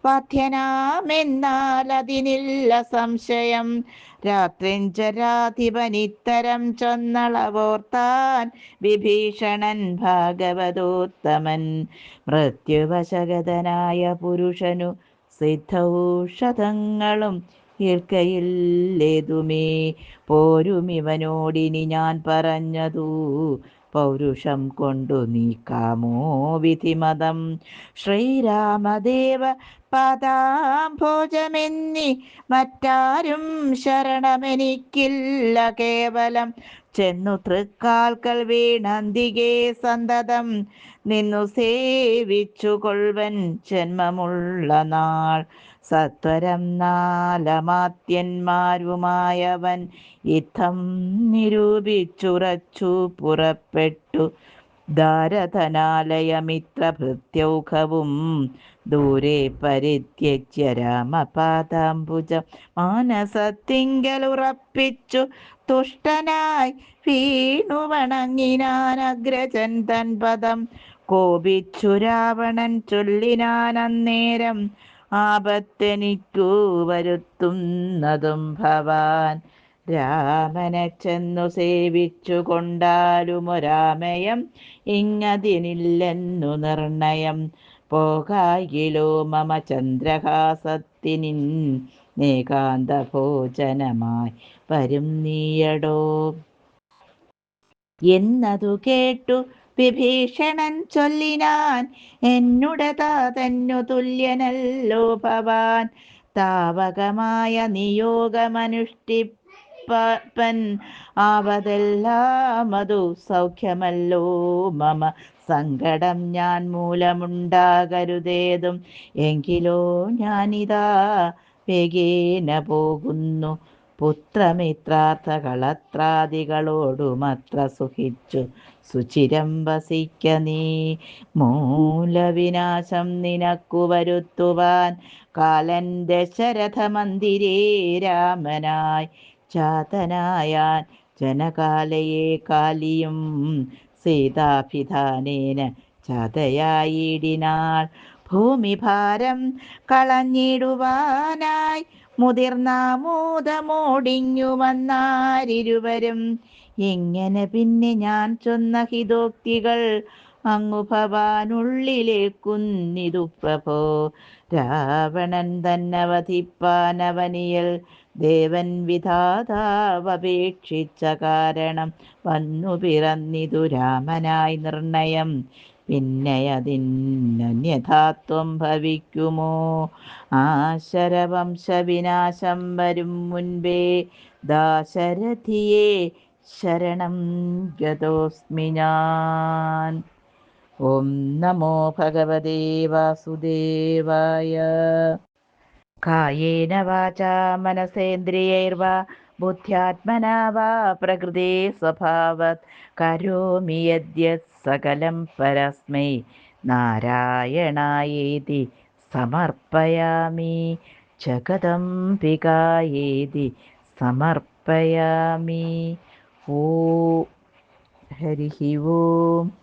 വധ്യനാമെന്നാൽ അതിനില്ല സംശയം. രാത്രിഞ്ചരാധിപനിത്തരം ചൊന്നളവോർത്താൻ വിഭീഷണൻ ഭാഗവതോത്തമൻ. മൃത്യുവശഗതനായ പുരുഷനു സിദ്ധൌഷധങ്ങളും ഏൽക്കയില്ലേതുമേ. പോരുമിവനോടിനി ഞാൻ പറഞ്ഞതു പൗരുഷം കൊണ്ടു നീക്കാമോ വിധിമതം. ശ്രീരാമദേവ പാദാംഭോജമെന്നി മറ്റാരും ശരണമെനിക്കില്ല കേവലം. ചെന്നു തൃക്കാൽക്കൽ വീണന്തികേ സന്തതം നിന്നു സേവിച്ചു കൊൾവൻ ജന്മമുള്ള നാൾ. സത്വരം നാലമാത്യന്മാരുമായവൻ യുദ്ധം നിരൂപിച്ചുറച്ചു പുറപ്പെട്ടു. ദാരധനാലയമിത്രഭൃത്യൗഖവും ദൂരെ പരിത്യജ്യ രാമപാദാംബുജം. മാനസത്തിങ്കലുറപ്പിച്ചു തുഷ്ടനായി വീണു വണങ്ങിനാൻ അഗ്രജൻ തൻ പദം. കോപിച്ചു രാവണൻ ചൊല്ലിനാൻ അന്നേരം ആപത്തെനിക്കു വരുത്തുന്നതും ഭവാൻ. രാമനെ ചെന്നു സേവിച്ചു കൊണ്ടാലുമൊരാമയം ഇങ്ങതിനില്ലെന്നു നിർണയം. പോകായിലോ മമ ചന്ദ്രഹാസത്തിനിൻ ഏകാന്ത ഭോജനമായി വരും നീയടോ. എന്നതു കേട്ടു വിഭീഷണൻ ചൊല്ലിനാൻ, എന്നുടെ താതന്നു തുല്യനല്ലോ ഭവാൻ. താവകമായ നിയോഗമനുഷ്ഠിപ്പൻ ആവതെല്ലാം അതു സൗഖ്യമല്ലോ മമ. സങ്കടം ഞാൻ മൂലമുണ്ടാകരുതേതും, എങ്കിലോ ഞാനിതാ വേഗേന പോകുന്നു. പുത്രമിത്രാർത്ഥകളത്രാദികളോടുമത്ര സുഖിച്ചു സുചിരം വസിക്ക നീ. മൂലവിനാശം നിനക്കു വരുത്തുവാൻ കാലൻ ദശരഥമന്ദിരേ രാമനായി ജാതനായാൻ. ജനകാലയെ കാലിയും സീതാഭിധാനേന ജാതയായിടിനാൾ. ഭൂമിഭാരം കളഞ്ഞിടുവാനായി മുതിർന്നാമോദമോടിഞ്ഞു വന്നാരിരുവരും. എങ്ങനെ പിന്നെ ഞാൻ ചൊന്ന ഹിതോക്തികൾ അങ്ങു ഭവാനുള്ളിലേക്കുന്നിതു പ്രഭോ. രാവണൻ തന്നെ വധിപ്പാനവനിയൽ ദേവൻ വിധാതാവപേക്ഷിച്ച കാരണം വന്നു പിറന്നിതു രാമനായി നിർണയം. പിന്നെയതിന്നന്യഥാത്വം ഭവിക്കുമോ? ആശരവംശവിനാശം വരും മുൻപേ ദാശരഥിയെ ശരണം ഗതോസ്മി ഞാൻ. ഓം നമോ ഭഗവതേ വാസുദേവായ. കായേന വാചാ മനസേന്ദ്രിയൈർവാ ബുദ്ധ്യാത്മനാ വാ പ്രകൃതേ സ്വഭാവത് കരോമി യദ്യത് സകലം പരസ്മൈ നാരായണായേതി സമർപ്പയാമി. ജഗദംബികായേതി സമർപ്പയാമി. ഓ ഹരി ഓം.